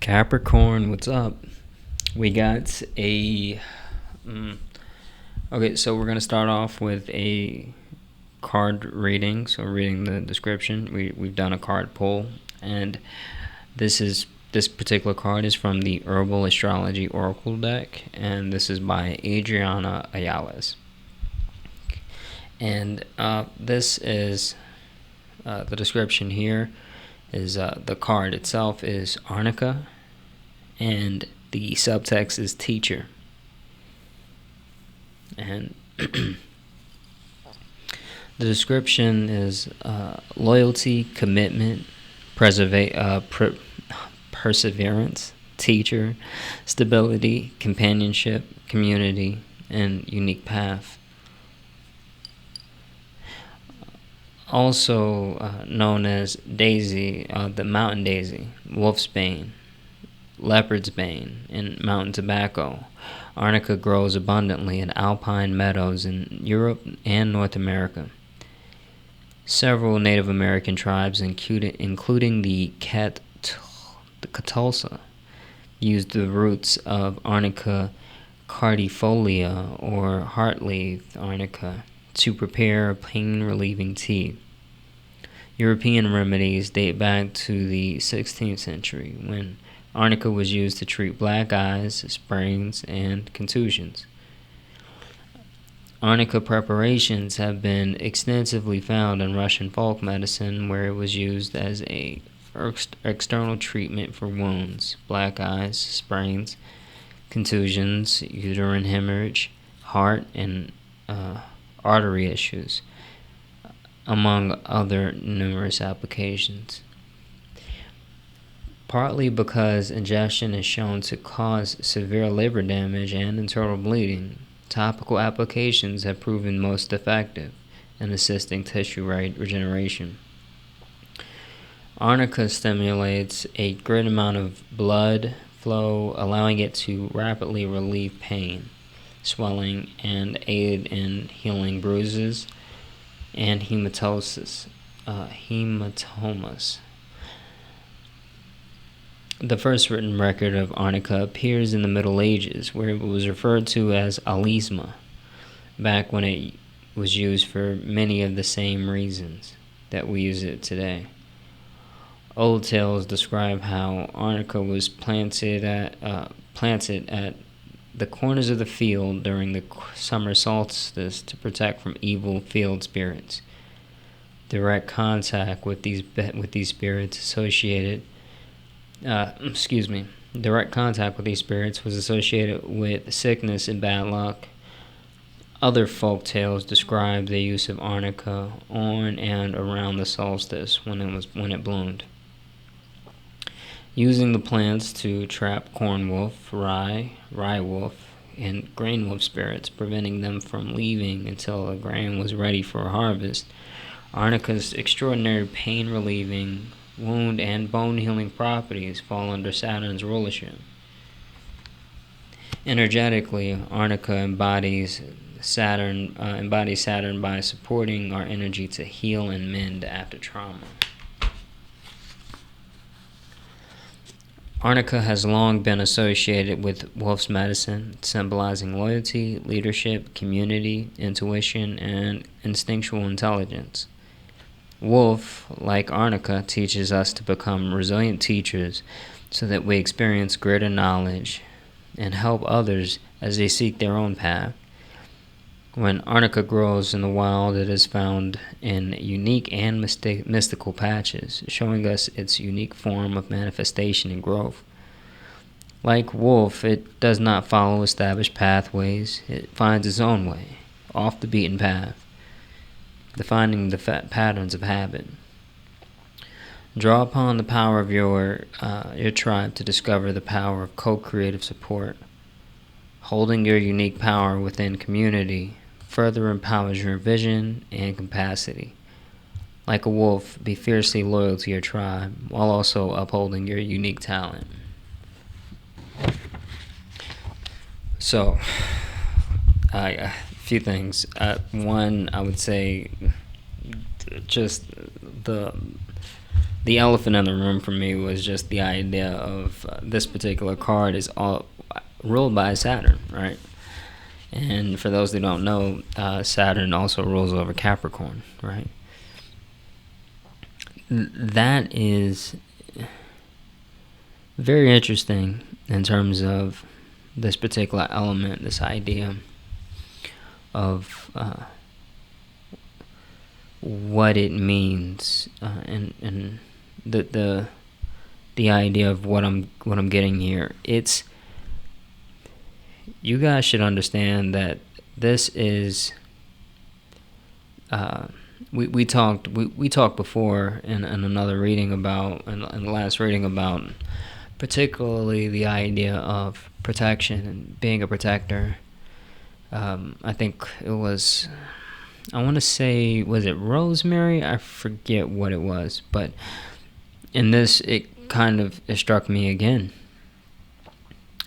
Capricorn, what's up? We got a. Okay, so we're going to start off with a card reading. So, reading the description, we've done a card pull, and this particular card is from the Herbal Astrology Oracle deck, and this is by Adriana Ayales. And this is the description here is the card itself is Arnica, and the subtext is teacher. And the description is loyalty, commitment, perseverance, teacher, stability, companionship, community, and unique path. Also known as daisy, the mountain daisy, wolf's bane, leopard's bane, and mountain tobacco. Arnica grows abundantly in alpine meadows in Europe and North America. Several Native American tribes, including the Catulsa, used the roots of Arnica cardifolia or heartleaf arnica to prepare pain-relieving tea. European remedies date back to the 16th century, when Arnica was used to treat black eyes, sprains, and contusions. Arnica preparations have been extensively found in Russian folk medicine, where it was used as a external treatment for wounds, black eyes, sprains, contusions, uterine hemorrhage, heart and artery issues, among other numerous applications. Partly because ingestion is shown to cause severe liver damage and internal bleeding, topical applications have proven most effective in assisting tissue regeneration. Arnica stimulates a great amount of blood flow, allowing it to rapidly relieve pain, swelling, and aid in healing bruises and hematomas. The first written record of Arnica appears in the Middle Ages, where it was referred to as alisma, back when it was used for many of the same reasons that we use it today. Old tales describe how Arnica was planted at the corners of the field during the summer solstice to protect from evil field spirits. Direct contact with these spirits was associated with sickness and bad luck. Other folk tales describe the use of Arnica on and around the solstice when it bloomed, using the plants to trap corn wolf, rye wolf, and grain wolf spirits, preventing them from leaving until the grain was ready for harvest. Arnica's extraordinary pain-relieving, wound, and bone-healing properties fall under Saturn's rulership. Energetically, Arnica embodies Saturn by supporting our energy to heal and mend after trauma. Arnica has long been associated with wolf's medicine, symbolizing loyalty, leadership, community, intuition, and instinctual intelligence. Wolf, like Arnica, teaches us to become resilient teachers so that we experience greater knowledge and help others as they seek their own path. When Arnica grows in the wild, it is found in unique and mystical patches, showing us its unique form of manifestation and growth. Like wolf, it does not follow established pathways. It finds its own way, off the beaten path, defining the patterns of habit. Draw upon the power of your tribe to discover the power of co-creative support. Holding your unique power within community further empowers your vision and capacity. Like a wolf, be fiercely loyal to your tribe while also upholding your unique talent. So, a few things. One, I would say just the the elephant in the room for me was just the idea of this particular card is all ruled by Saturn, right? And for those that don't know, Saturn also rules over Capricorn, right? That is very interesting in terms of this particular element, this idea of what it means, and the idea of what I'm getting here. It's, you guys should understand that this is we talked before in another reading about, in the last reading, about particularly the idea of protection and being a protector. I think it was, I want to say, was it Rosemary? I forget what it was, but in this, it struck me again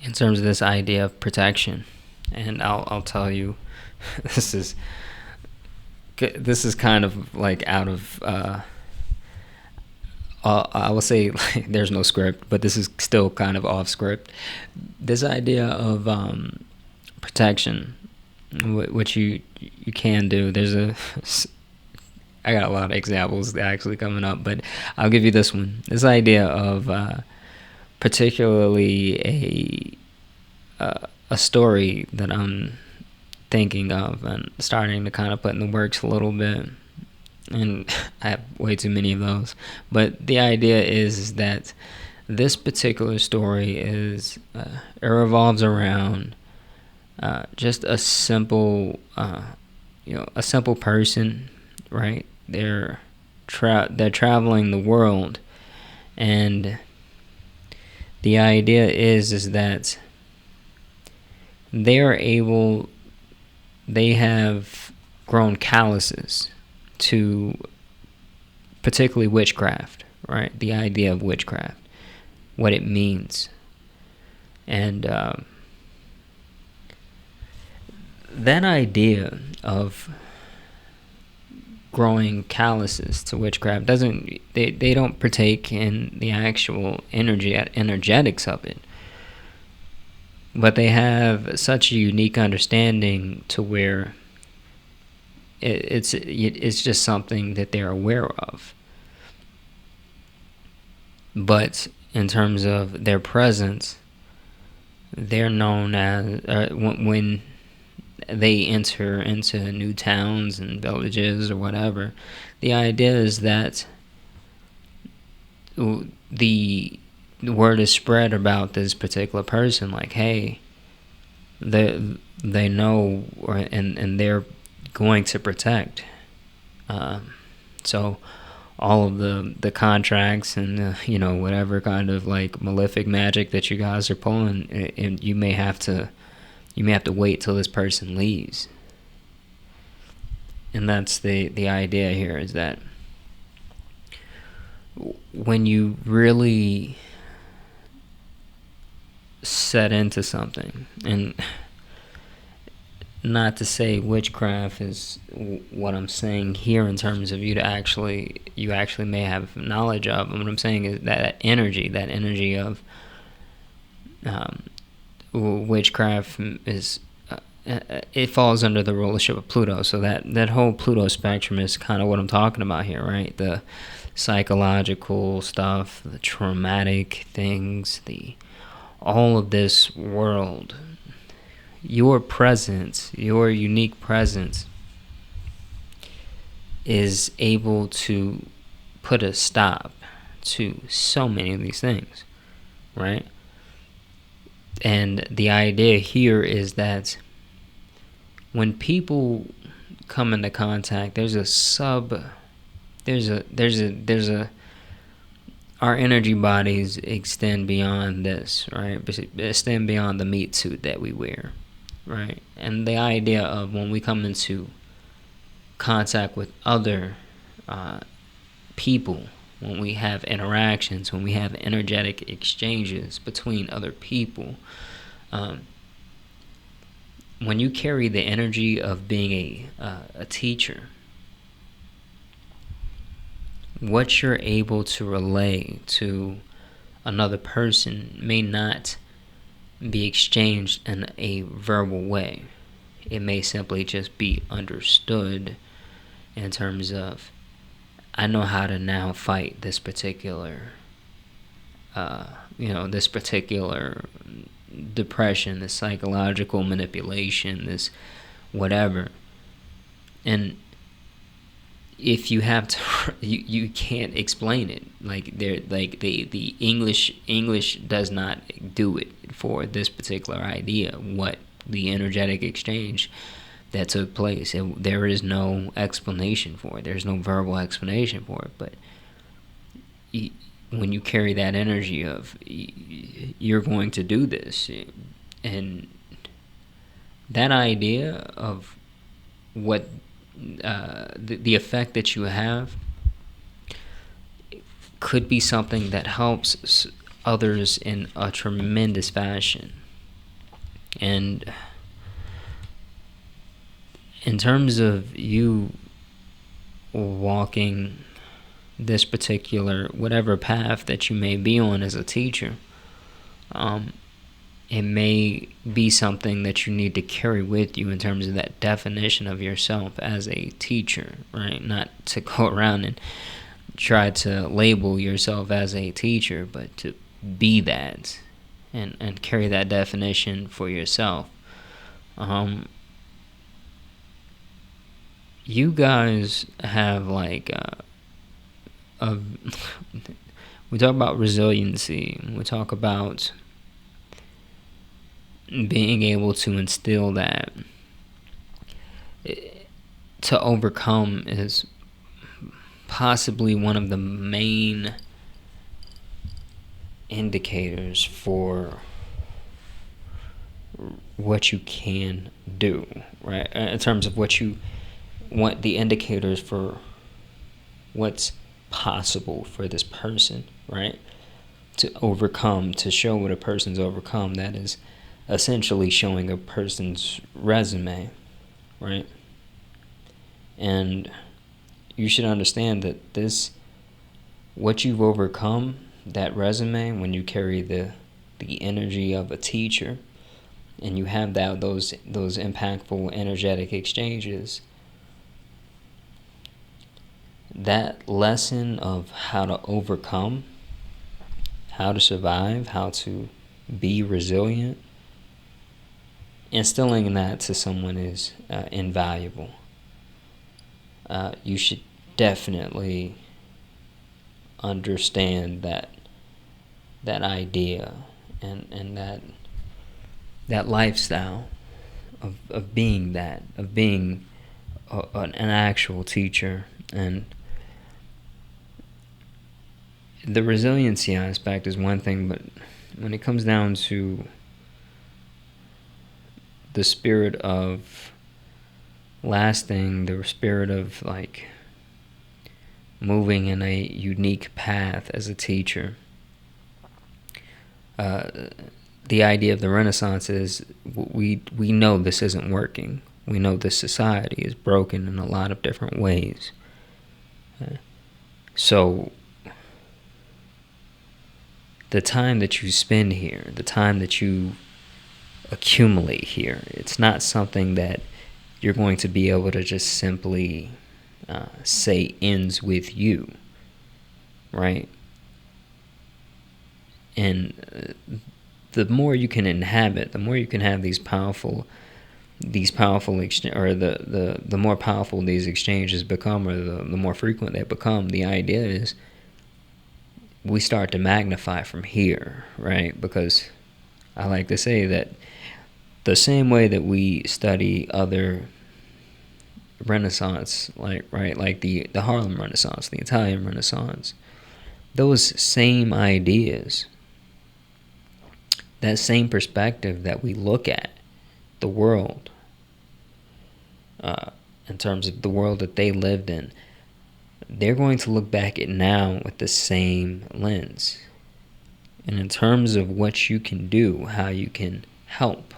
in terms of this idea of protection. And I'll tell you, this is kind of like out of I will say, like, there's no script, but this is still kind of off script. This idea of protection, which you can do. I got a lot of examples actually coming up, but I'll give you this one. This idea of particularly a story that I'm thinking of and starting to kind of put in the works a little bit, and I have way too many of those. But the idea is that this particular story is it revolves around just a simple a simple person, right? They're traveling the world, and the idea is that they have grown calluses to particularly witchcraft, right? The idea of witchcraft, what it means. And that idea of growing calluses to witchcraft they don't partake in the actual energetics of it, but they have such a unique understanding to where it's just something that they're aware of. But in terms of their presence, they're known as when they enter into new towns and villages or whatever. The idea is that the word is spread about this particular person, like, hey, they know, and they're going to protect. So all of the contracts and whatever kind of like malefic magic that you guys are pulling, and you may have to wait till this person leaves. And that's the idea here, is that when you really set into something, and not to say witchcraft is what I'm saying here in terms of you actually may have knowledge of. What I'm saying is that energy of witchcraft is it falls under the rulership of Pluto. So that whole Pluto spectrum is kind of what I'm talking about here, right? The psychological stuff, the traumatic things, all of this world. Your presence, your unique presence, is able to put a stop to so many of these things, right? And the idea here is that when people come into contact, our energy bodies extend beyond this, right? Extend beyond the meat suit that we wear, right? And the idea of when we come into contact with other people, when we have interactions, when we have energetic exchanges between other people, when you carry the energy of being a teacher, what you're able to relay to another person may not be exchanged in a verbal way. It may simply just be understood in terms of, I know how to now fight this particular, this particular depression, this psychological manipulation, this whatever. And if you have to, you can't explain it. The English does not do it for this particular idea. What the energetic exchange that took place, there is no explanation for it. There's no verbal explanation for it. But when you carry that energy of you're going to do this, and that idea of what the effect that you have could be something that helps others in a tremendous fashion. And in terms of you walking this particular whatever path that you may be on as a teacher, it may be something that you need to carry with you in terms of that definition of yourself as a teacher, right? Not to go around and try to label yourself as a teacher, but to be that and carry that definition for yourself. You guys have we talk about resiliency, we talk about being able to instill that. To overcome is possibly one of the main indicators for what you can do, right? In terms of what you want, the indicators for what's possible for this person, right? To overcome, to show what a person's overcome, that is essentially showing a person's resume, right? And you should understand that what you've overcome, that resume, when you carry the energy of a teacher and you have those impactful energetic exchanges, that lesson of how to overcome, how to survive, how to be resilient, instilling that to someone is invaluable. You should definitely understand that idea and that lifestyle of being that, of being an actual teacher. And the resiliency aspect is one thing, but when it comes down to the spirit of lasting, the spirit of moving in a unique path as a teacher, the idea of the Renaissance is we know this isn't working. We know this society is broken in a lot of different ways. So the time that you spend here, the time that you accumulate here, it's not something that you're going to be able to just simply say ends with you, right? And the more you can inhabit, the more you can have these powerful the more powerful these exchanges become, or the more frequent they become. The idea is we start to magnify from here, right? Because I like to say that the same way that we study other Renaissance, like the Harlem Renaissance, the Italian Renaissance, those same ideas, that same perspective that we look at the world, in terms of the world that they lived in, they're going to look back at now with the same lens. And in terms of what you can do, how you can help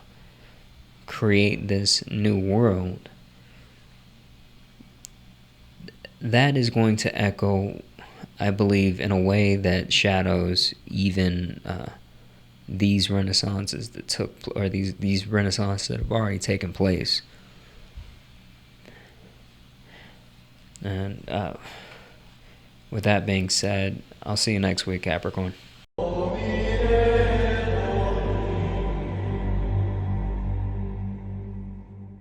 create this new world, that is going to echo I believe in a way that shadows even these renaissances that took, or these renaissances that have already taken place. And with that being said, I'll see you next week, Capricorn.